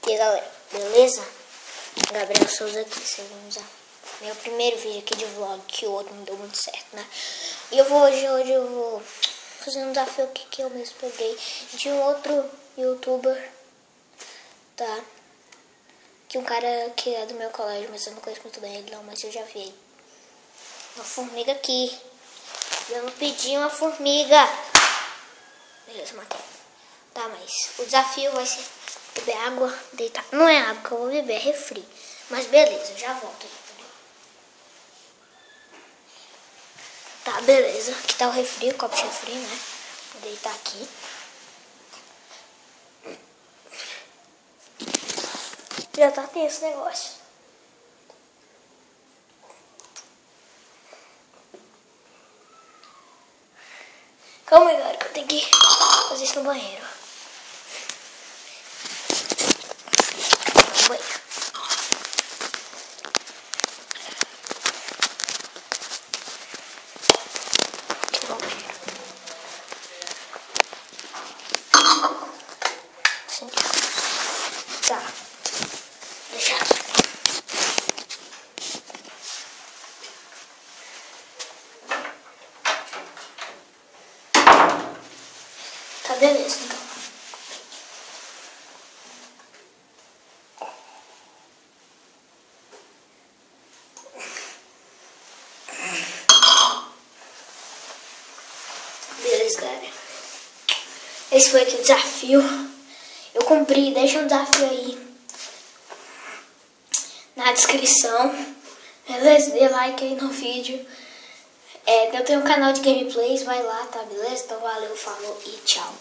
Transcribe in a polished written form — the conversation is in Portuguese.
E aí, galera, beleza? Gabriel Souza aqui, vocês vão usar meu primeiro vídeo aqui de vlog, que o outro não deu muito certo, né? E hoje eu vou fazer um desafio aqui que eu mesmo peguei de um outro youtuber, tá? Que um cara que é do meu colégio, mas eu não conheço muito bem ele não, mas eu já vi ele. Uma formiga aqui. Eu não pedi uma formiga. Beleza, matei. Tá, mas o desafio vai ser beber água, deitar. Não é água que eu vou beber, é refri. Mas beleza, eu já volto. Tá, beleza. Aqui tá o refri, o copo de refri, né? Vou deitar aqui. Já tá tenso esse negócio. Calma aí, galera, que eu tenho que fazer isso no banheiro. Banheiro. Tá. Deixa. Tá, beleza, então. Beleza, galera. Esse foi aqui o desafio. Eu cumpri, deixa um desafio aí na descrição. Beleza? Dê like aí no vídeo. Eu tenho um canal de gameplays, vai lá, tá? Beleza? Então valeu, falou e tchau.